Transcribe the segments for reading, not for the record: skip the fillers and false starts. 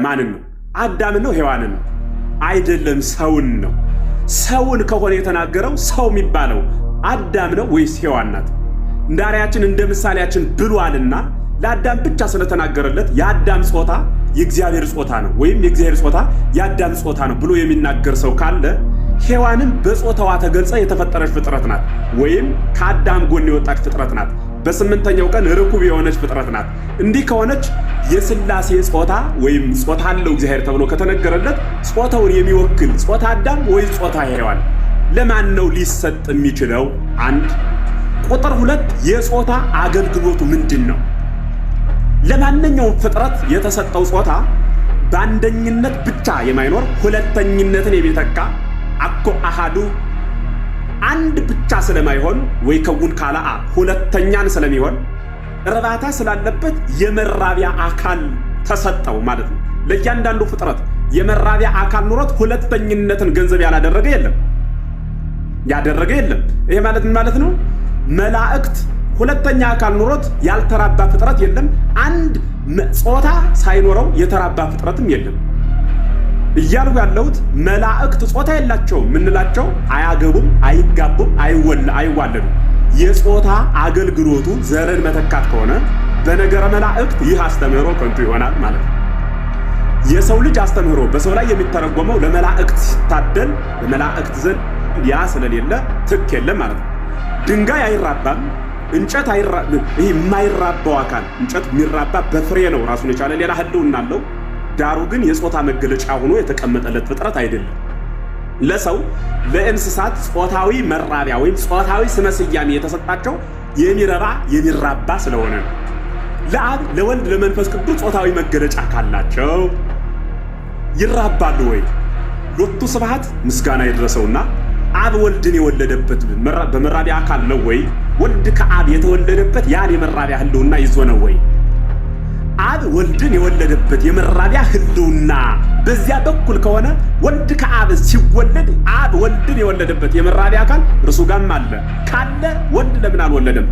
ማንን ነው? አዳምን ነው? ሔዋንን ነው? አይደለም፣ ሰውን ነው። ሰውን ከሆነ የተናገረው ሰው የሚባለው አዳም ነው ወይስ ሔዋን ናት? እንደ አርአያችን እንደ ምሳሌያችን ብሏልና ለአዳም ብቻ ስለተናገረለት የአዳም ጾታ የእግዚአብሔር ጾታ ነው ወይም የእግዚአብሔር ጾታ የአዳም ጾታ ነው ብሎ የሚናገር ሰው ካለ ሔዋንም በጾታዋ ተገልጻ የተፈጠረች ፍጥረት ናት ወይም ከአዳም ጎን የወጣች ፍጥረት ናት። በስምንተኛው ቀን ርኩብ የሆነች ፍጥረት ናት። እንዲህ ከሆነች የሥላሴ ጾታ ወይም ጾታ አለው እግዚአብሔር ተብሎ ከተነገረለት ጾታውን የሚወክል ጾታ አዳም ወይ ጾታ ሔዋን ለማን ነው ሊሰጥ የሚችለው? አንድ ቁጥር 2 የጾታ አገልግሎቱ ምንድን ነው? ለማንኛውም ፍጥረት የተሰጠው ጾታ በአንደኝነት ብቻ የማይኖር ሁለተኝነትን የሚተካ አኮ አሃዱ አንድ ብቻ ስለማይሆን ወይ ከውን ካላአ ሁለተኛን ስለሚሆን እርባታ ስላለበት የመራቢያ አካል ተሰጠው ማለት ነው። ለእያንዳንዱ ፍጥረት የመራቢያ አካል ኑሮት ሁለተኝነትን ገንዘብ ያላደረገ የለም፣ ያደረገ የለም። ይሄ ማለት ምን ማለት ነው? መላእክት ሁለተኛ አካል ኑሮት ያልተራባ ፍጥረት የለም። አንድ ጾታ ሳይኖረው የተራባ ፍጥረትም የለም። እያልኩ ያለሁት መላእክት ጾታ የላቸውም ምንላቸው አያገቡም፣ አይጋቡም፣ አይዋለዱም። የጾታ አገልግሎቱ ዘርን መተካት ከሆነ በነገረ መላእክት ይህ አስተምህሮ ከንቱ ይሆናል ማለት ነው። የሰው ልጅ አስተምህሮ በሰው ላይ የሚተረጎመው ለመላእክት ሲታደል በመላእክት ዘንድ ያ ስለሌለ ትክ የለም ማለት ነው። ድንጋይ አይራባም፣ እንጨት አይራባም። ይሄ የማይራባው አካል እንጨት የሚራባ በፍሬ ነው፣ ራሱን የቻለ ሌላ ህልውና አለው። ዳሩ ግን የጾታ መገለጫ ሆኖ የተቀመጠለት ፍጥረት አይደለም። ለሰው ለእንስሳት ጾታዊ መራቢያ ወይም ጾታዊ ስመ ስያሜ የተሰጣቸው የሚራባ ስለሆነ ነው። ለአብ ለወልድ ለመንፈስ ቅዱስ ጾታዊ መገለጫ ካላቸው ይራባሉ ወይ? ሎቱ ስብሐት ምስጋና ይድረሰውና አብ ወልድን የወለደበት በመራቢያ አካል ነው ወይ? ወልድ ከአብ የተወለደበት ያን የመራቢያ ህልውና ይዞ ነው ወይ? አብ ወልድን የወለደበት የመራቢያ ህልውና በዚያ በኩል ከሆነ ወልድ ከአብ ሲወለድ አብ ወልድን የወለደበት የመራቢያ አካል እርሱ ጋርም አለ ካለ ወልድ ለምን አልወለደም?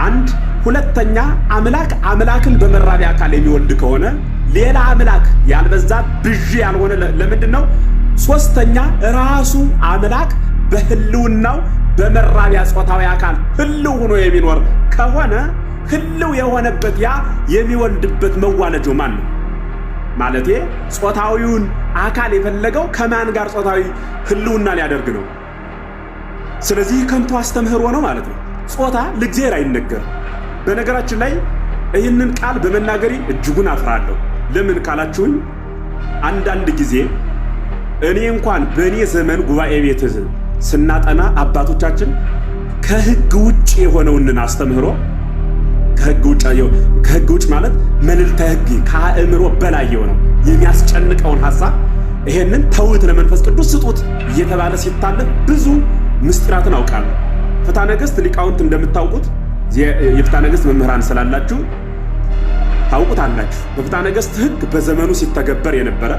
አንድ ሁለተኛ አምላክ አምላክን በመራቢያ አካል የሚወልድ ከሆነ ሌላ አምላክ ያልበዛ ብዥ ያልሆነ ለምንድን ነው? ሶስተኛ ራሱ አምላክ በህልውናው በመራቢያ ጾታዊ አካል ህልው ሆኖ የሚኖር ከሆነ ህልው የሆነበት ያ የሚወልድበት መዋለጃው ማን ነው? ማለቴ ጾታዊውን አካል የፈለገው ከማን ጋር ጾታዊ ህልውና ሊያደርግ ነው? ስለዚህ ከንቱ አስተምህሮ ነው ማለት ነው። ጾታ ለእግዚአብሔር አይነገርም። በነገራችን ላይ ይህንን ቃል በመናገሬ እጅጉን አፍራለሁ። ለምን ካላችሁኝ አንዳንድ ጊዜ እኔ እንኳን በእኔ ዘመን ጉባኤ ቤት ስናጠና አባቶቻችን ከህግ ውጭ የሆነውን አስተምህሮ ከህግ ውጭ ማለት መልዕልተ ህግ ከአእምሮ በላይ የሆነው የሚያስጨንቀውን ሐሳብ ይሄንን ተውት ለመንፈስ ቅዱስ ስጡት እየተባለ ሲታለፍ ብዙ ምስጢራትን አውቃለሁ። ፍትሐ ነገሥት ሊቃውንት እንደምታውቁት የፍትሐ ነገሥት መምህራን ስላላችሁ ታውቁታላችሁ። በፍትሐ ነገሥት ህግ በዘመኑ ሲተገበር የነበረ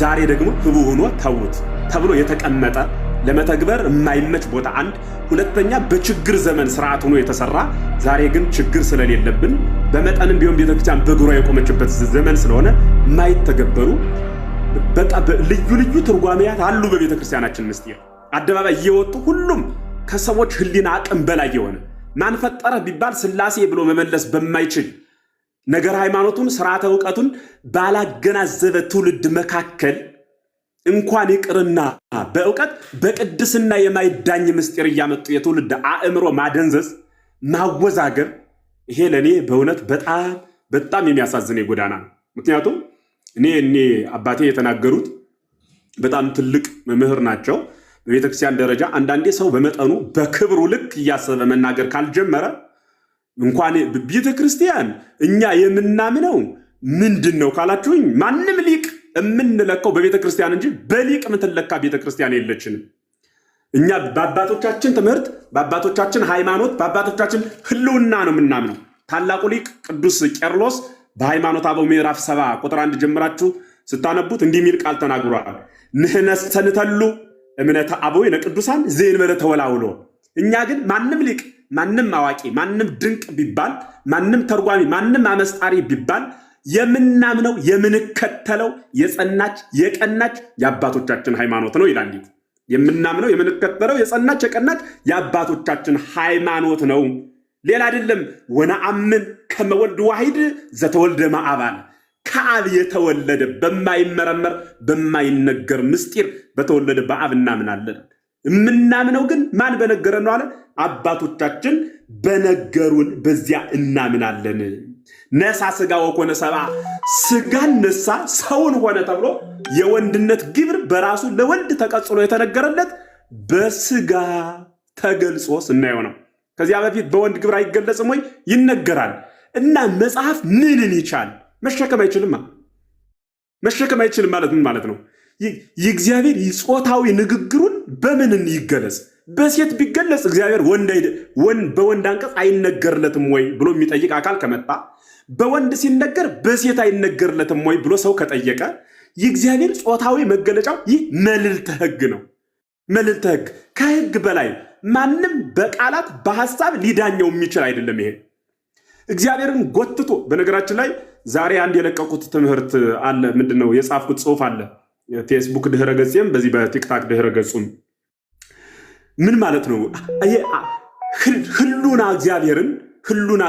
ዛሬ ደግሞ ህቡ ሆኖ ተውት ተብሎ የተቀመጠ ለመተግበር የማይመች ቦታ አንድ፣ ሁለተኛ በችግር ዘመን ስርዓት ሆኖ የተሰራ ዛሬ ግን ችግር ስለሌለብን በመጠንም ቢሆን ቤተክርስቲያን በእግሯ የቆመችበት ዘመን ስለሆነ የማይተገበሩ በቃ ልዩ ልዩ ትርጓሜያት አሉ። በቤተክርስቲያናችን ምስጢር አደባባይ እየወጡ ሁሉም ከሰዎች ህሊና አቅም በላይ የሆነ ማን ፈጠረ ቢባል ሥላሴ ብሎ መመለስ በማይችል ነገር ሃይማኖቱን ስርዓተ ዕውቀቱን ባላገናዘበ ትውልድ መካከል እንኳን ይቅርና በእውቀት በቅድስና የማይዳኝ ምስጢር እያመጡ የትውልድ አእምሮ ማደንዘዝ ማወዛገር፣ ይሄ ለኔ በእውነት በጣም የሚያሳዝን ጎዳና ነው። ምክንያቱም እኔ አባቴ የተናገሩት በጣም ትልቅ መምህር ናቸው። በቤተክርስቲያን ደረጃ አንዳንዴ ሰው በመጠኑ በክብሩ ልክ እያሰበ መናገር ካልጀመረ እንኳን ቤተክርስቲያን እኛ የምናምነው ምንድነው ካላችሁኝ ማንም ሊቅ የምንለካው በቤተክርስቲያን እንጂ በሊቅ ምትለካ ቤተክርስቲያን የለችንም። እኛ በአባቶቻችን ትምህርት፣ በአባቶቻችን ሃይማኖት፣ በአባቶቻችን ህልውና ነው የምናምነው። ታላቁ ሊቅ ቅዱስ ቄርሎስ በሃይማኖት አበው ምዕራፍ 7 ቁጥር 1 ጀምራችሁ ስታነቡት እንዲህ የሚል ቃል ተናግሯል። ንሕነሰ ሰንተሉ እምነተ አበዊነ ቅዱሳን ዘእንበለ ተወላውሎ። እኛ ግን ማንም ሊቅ፣ ማንም አዋቂ፣ ማንም ድንቅ ቢባል፣ ማንም ተርጓሚ፣ ማንም አመስጣሪ ቢባል የምናምነው የምንከተለው የጸናች የቀናች የአባቶቻችን ሃይማኖት ነው ይላል። የምናምነው የምንከተለው የጸናች የቀናች የአባቶቻችን ሃይማኖት ነው፣ ሌላ አይደለም። ወነአምን ከመ ወልድ ዋሂድ ዘተወልደ እምአብ፣ ከአብ የተወለደ በማይመረመር በማይነገር ምስጢር በተወለደ በአብ እናምናለን። የምናምነው ግን ማን በነገረን ነው አለ? አባቶቻችን በነገሩን በዚያ እናምናለን። ነሳ ሥጋ ወኮነ ሰብአ፣ ሥጋን ነሳ ሰውን ሆነ ተብሎ የወንድነት ግብር በራሱ ለወልድ ተቀጽሎ የተነገረለት በሥጋ ተገልጾ ስናየው ነው። ከዚያ በፊት በወንድ ግብር አይገለጽም ወይ? ይነገራል። እና መጽሐፍ ምንን ይቻል? መሸከም አይችልም። መሸከም አይችልም ማለት ምን ማለት ነው? የእግዚአብሔር ጾታዊ ንግግሩን በምን ይገለጽ? በሴት ቢገለጽ እግዚአብሔር በወንድ አንቀጽ አይነገርለትም ወይ ብሎ የሚጠይቅ አካል ከመጣ፣ በወንድ ሲነገር በሴት አይነገርለትም ወይ ብሎ ሰው ከጠየቀ፣ የእግዚአብሔር ጾታዊ መገለጫው ይህ መልዕልተ ሕግ ነው። መልዕልተ ሕግ ከሕግ በላይ ማንም በቃላት በሐሳብ ሊዳኘው የሚችል አይደለም። ይሄ እግዚአብሔርን ጎትቶ በነገራችን ላይ ዛሬ አንድ የለቀቁት ትምህርት አለ። ምንድነው የጻፍኩት ጽሑፍ አለ ፌስቡክ ድህረ ገጽም በዚህ በቲክታክ ድህረ ገጹም። ምን ማለት ነው? ህሉና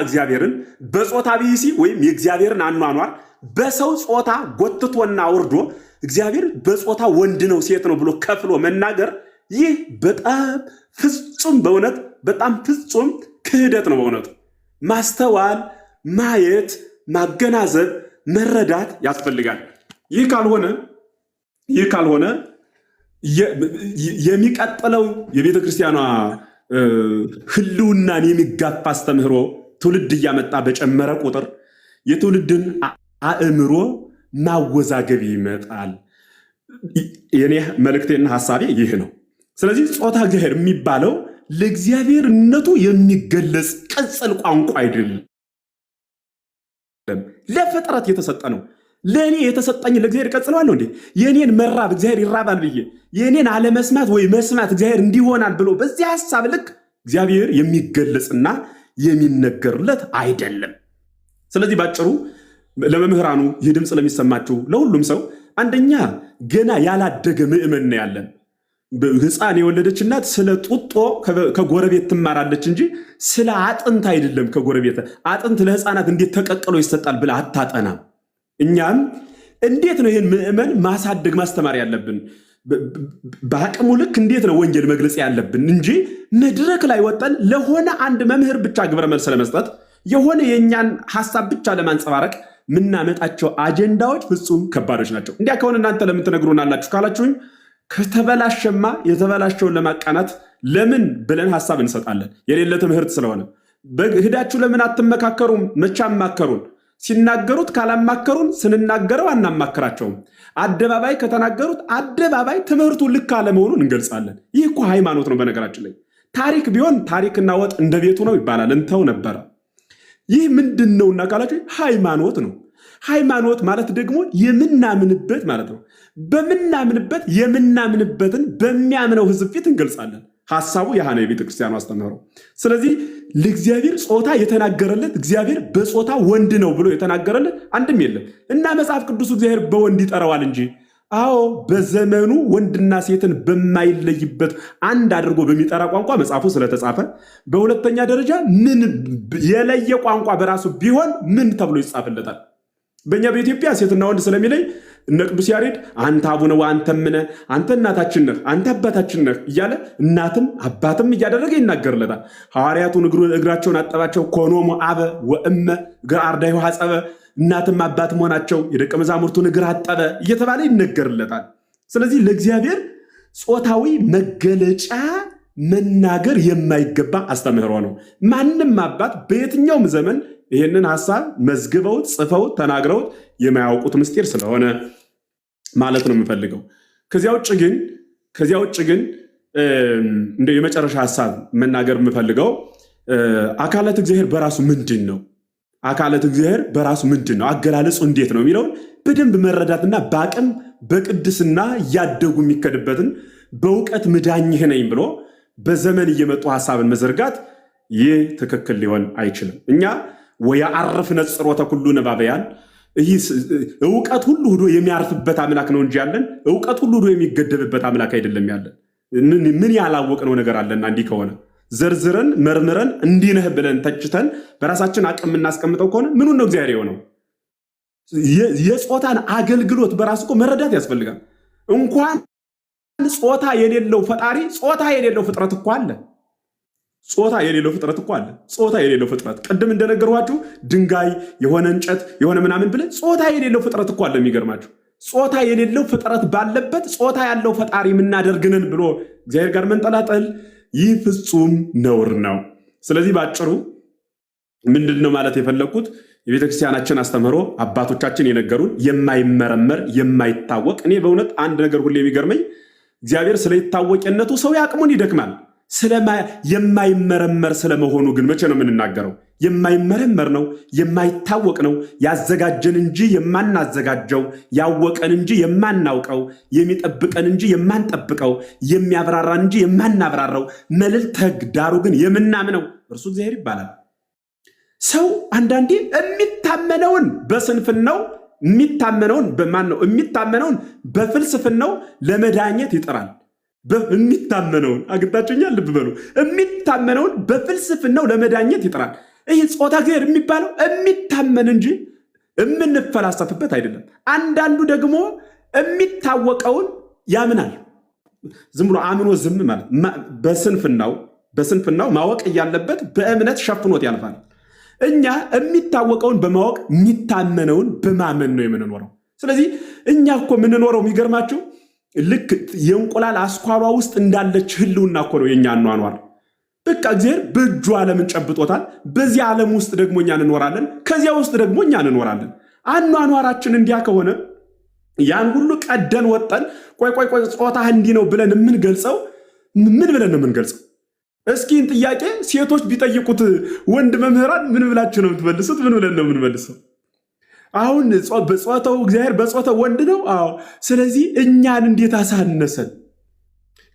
እግዚአብሔርን በጾታ ቢሲ ወይም የእግዚአብሔርን አኗኗር በሰው ጾታ ጎትቶና አውርዶ እግዚአብሔር በጾታ ወንድ ነው ሴት ነው ብሎ ከፍሎ መናገር፣ ይህ በጣም ፍጹም በእውነት በጣም ፍጹም ክህደት ነው። በእውነቱ ማስተዋል፣ ማየት፣ ማገናዘብ፣ መረዳት ያስፈልጋል። ይህ ካልሆነ የሚቀጥለው የቤተ ክርስቲያኗ ህልውናን የሚጋፋ አስተምህሮ ትውልድ እያመጣ በጨመረ ቁጥር የትውልድን አእምሮ ማወዛገብ ይመጣል። የኔ መልእክቴና ሐሳቤ ይህ ነው። ስለዚህ ጾታ እግዚአብሔር የሚባለው ለእግዚአብሔርነቱ የሚገለጽ ቅጽል ቋንቋ አይደለም፣ ለፍጥረት የተሰጠ ነው። ለእኔ የተሰጠኝ ለእግዚአብሔር እቀጽለዋለሁ እንዴ? የእኔን መራብ እግዚአብሔር ይራባል ብዬ የእኔን አለመስማት ወይ መስማት እግዚአብሔር እንዲሆናል ብሎ በዚህ ሐሳብ ልክ እግዚአብሔር የሚገለጽና የሚነገርለት አይደለም። ስለዚህ ባጭሩ ለመምህራኑ ይህ ድምፅ ለሚሰማችሁ ለሁሉም ሰው አንደኛ ገና ያላደገ ምእመን ነው ያለን። ሕፃን የወለደች እናት ስለ ጡጦ ከጎረቤት ትማራለች እንጂ ስለ አጥንት አይደለም። ከጎረቤት አጥንት ለሕፃናት እንዴት ተቀቅሎ ይሰጣል ብላ አታጠናም። እኛም እንዴት ነው ይህን ምእመን ማሳደግ ማስተማር ያለብን? በአቅሙ ልክ እንዴት ነው ወንጌል መግለጽ ያለብን እንጂ መድረክ ላይ ወጠን ለሆነ አንድ መምህር ብቻ ግብረ መልስ ለመስጠት የሆነ የእኛን ሐሳብ ብቻ ለማንጸባረቅ ምናመጣቸው አጀንዳዎች ፍጹም ከባዶች ናቸው። እንዲያ ከሆነ እናንተ ለምን ትነግሩናላችሁ ካላችሁኝ፣ ከተበላሸማ የተበላሸውን ለማቃናት ለምን ብለን ሐሳብ እንሰጣለን። የሌለ ትምህርት ስለሆነ ሂዳችሁ ለምን አትመካከሩም? መቼ አማከሩን? ሲናገሩት ካላማከሩን ስንናገረው አናማከራቸውም። አደባባይ ከተናገሩት አደባባይ ትምህርቱ ልክ አለመሆኑን እንገልጻለን። ይህ እኮ ሃይማኖት ነው። በነገራችን ላይ ታሪክ ቢሆን ታሪክና ወጥ እንደ ቤቱ ነው ይባላል፣ እንተው ነበረ። ይህ ምንድን ነው እና ካላችሁ ሃይማኖት ነው። ሃይማኖት ማለት ደግሞ የምናምንበት ማለት ነው። በምናምንበት የምናምንበትን በሚያምነው ሕዝብ ፊት እንገልጻለን። ሐሳቡ ያህ ነው የቤተ ክርስቲያኑ አስተምህሮ። ስለዚህ ለእግዚአብሔር ጾታ የተናገረለት እግዚአብሔር በጾታ ወንድ ነው ብሎ የተናገረለት አንድም የለም እና መጽሐፍ ቅዱስ እግዚአብሔር በወንድ ይጠራዋል እንጂ። አዎ በዘመኑ ወንድና ሴትን በማይለይበት አንድ አድርጎ በሚጠራ ቋንቋ መጽሐፉ ስለተጻፈ፣ በሁለተኛ ደረጃ ምን የለየ ቋንቋ በራሱ ቢሆን ምን ተብሎ ይጻፍለታል? በእኛ በኢትዮጵያ ሴትና ወንድ ስለሚለይ እነ ቅዱስ ያሬድ አንተ አቡነ ወአንተ እምነ፣ አንተ እናታችን ነህ አንተ አባታችን ነህ እያለ እናትም አባትም እያደረገ ይናገርለታል። ሐዋርያቱን እግራቸውን አጠባቸው፣ ኮኖሙ አበ ወእመ እግረ አርዳኢሁ ሐጸበ፣ እናትም አባት መሆናቸው የደቀ መዛሙርቱን እግር አጠበ እየተባለ ይነገርለታል። ስለዚህ ለእግዚአብሔር ጾታዊ መገለጫ መናገር የማይገባ አስተምህሮ ነው። ማንም አባት በየትኛውም ዘመን ይህንን ሐሳብ መዝግበውት ጽፈውት ተናግረውት የማያውቁት ምስጢር ስለሆነ ማለት ነው የምፈልገው። ከዚያ ውጭ ግን እንደ የመጨረሻ ሐሳብ መናገር የምፈልገው አካላት እግዚአብሔር በራሱ ምንድን ነው? አካላት እግዚአብሔር በራሱ ምንድን ነው? አገላለጹ እንዴት ነው የሚለውን በደንብ መረዳትና በአቅም በቅድስና እያደጉ የሚከድበትን በእውቀት ምዳኝህ ነኝ ብሎ በዘመን እየመጡ ሐሳብን መዘርጋት ይህ ትክክል ሊሆን አይችልም። እኛ ወያዕርፍ ነጽሮተ ኩሉ ነባበያን እውቀት ሁሉ ሄዶ የሚያርፍበት አምላክ ነው እንጂ ያለን እውቀት ሁሉ ሄዶ የሚገደብበት አምላክ አይደለም ያለን። ምን ያላወቅነው ነገር አለና እንዲህ ከሆነ ዘርዝረን መርምረን እንዲህ ነህ ብለን ተችተን በራሳችን አቅም እናስቀምጠው ከሆነ ምኑን ነው እግዚአብሔር የሆነው? የጾታን አገልግሎት በራሱ እኮ መረዳት ያስፈልጋል። እንኳን ጾታ የሌለው ፈጣሪ ጾታ የሌለው ፍጥረት እኮ አለ። ጾታ የሌለው ፍጥረት እኮ አለ። ጾታ የሌለው ፍጥረት ቅድም እንደነገርኋችሁ ድንጋይ የሆነ እንጨት የሆነ ምናምን ብለ ጾታ የሌለው ፍጥረት እኮ አለ። የሚገርማችሁ ጾታ የሌለው ፍጥረት ባለበት ጾታ ያለው ፈጣሪ የምናደርግንን ብሎ እግዚአብሔር ጋር መንጠላጠል ይህ ፍጹም ነውር ነው። ስለዚህ ባጭሩ ምንድነው ማለት የፈለኩት? የቤተክርስቲያናችን አስተምህሮ አባቶቻችን የነገሩን የማይመረመር የማይታወቅ። እኔ በእውነት አንድ ነገር ሁሌ የሚገርመኝ እግዚአብሔር ስለይታወቅነቱ ሰው ያቅሙን ይደክማል። የማይመረመር ስለመሆኑ ግን መቼ ነው የምንናገረው? የማይመረመር ነው፣ የማይታወቅ ነው፣ ያዘጋጀን እንጂ የማናዘጋጀው፣ ያወቀን እንጂ የማናውቀው፣ የሚጠብቀን እንጂ የማንጠብቀው፣ የሚያብራራን እንጂ የማናብራራው፣ መልዕልተ ዳሩ ግን የምናምነው እርሱ እግዚአብሔር ይባላል። ሰው አንዳንዴ የሚታመነውን በስንፍናው የሚታመነውን በፍልስፍናው ለመዳኘት ይጥራል። የሚታመነውን አግጣችኛል፣ ልብ በሉ። የሚታመነውን በፍልስፍናው ለመዳኘት ይጥራል። ይህ ጾታ እግዚአብሔር የሚባለው የሚታመን እንጂ የምንፈላሰፍበት አይደለም። አንዳንዱ ደግሞ የሚታወቀውን ያምናል። ዝም ብሎ አምኖ ዝም ማለት በስንፍናው ማወቅ እያለበት በእምነት ሸፍኖት ያልፋል። እኛ የሚታወቀውን በማወቅ የሚታመነውን በማመን ነው የምንኖረው። ስለዚህ እኛ እኮ የምንኖረው የሚገርማችሁ ልክ የእንቁላል አስኳሏ ውስጥ እንዳለች ህልውና እኮ ነው የኛ አኗኗር። በቃ እግዚአብሔር በእጁ ዓለምን ጨብጦታል። በዚህ ዓለም ውስጥ ደግሞ እኛ እንኖራለን፣ ከዚያ ውስጥ ደግሞ እኛ እንኖራለን። አኗኗራችን እንዲያ ከሆነ ያን ሁሉ ቀደን ወጠን ቆይ ጾታ እንዲህ ነው ብለን የምንገልጸው ምን ብለን ነው የምንገልጸው? እስኪን ጥያቄ ሴቶች ቢጠይቁት ወንድ መምህራን ምን ብላችሁ ነው የምትመልሱት? ምን ብለን ነው የምንመልሰው? አሁን በጾታው እግዚአብሔር በጾታው ወንድ ነው። አዎ። ስለዚህ እኛን እንዴት አሳነሰን?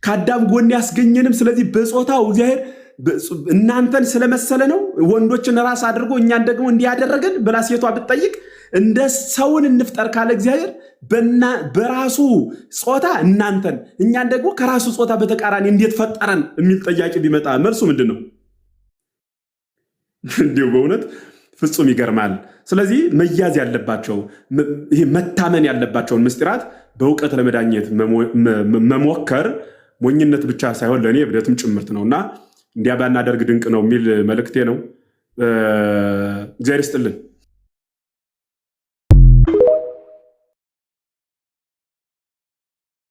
ከአዳም ጎን ያስገኘንም ስለዚህ በጾታው እግዚአብሔር እናንተን ስለመሰለ ነው ወንዶችን ራስ አድርጎ እኛን ደግሞ እንዲያደረገን ብላ ሴቷ ብትጠይቅ እንደ ሰውን እንፍጠር ካለ እግዚአብሔር በራሱ ጾታ እናንተን እኛን ደግሞ ከራሱ ጾታ በተቃራኒ እንዴት ፈጠረን የሚል ጥያቄ ቢመጣ መልሱ ምንድን ነው? እንዲሁ በእውነት ፍጹም ይገርማል። ስለዚህ መያዝ ያለባቸው ይሄ መታመን ያለባቸውን ምስጢራት በእውቀት ለመዳኘት መሞከር ሞኝነት ብቻ ሳይሆን ለእኔ እብደትም ጭምርት ነውና እንዲያ ባናደርግ ድንቅ ነው የሚል መልእክቴ ነው። እግዚአብሔር ይስጥልን።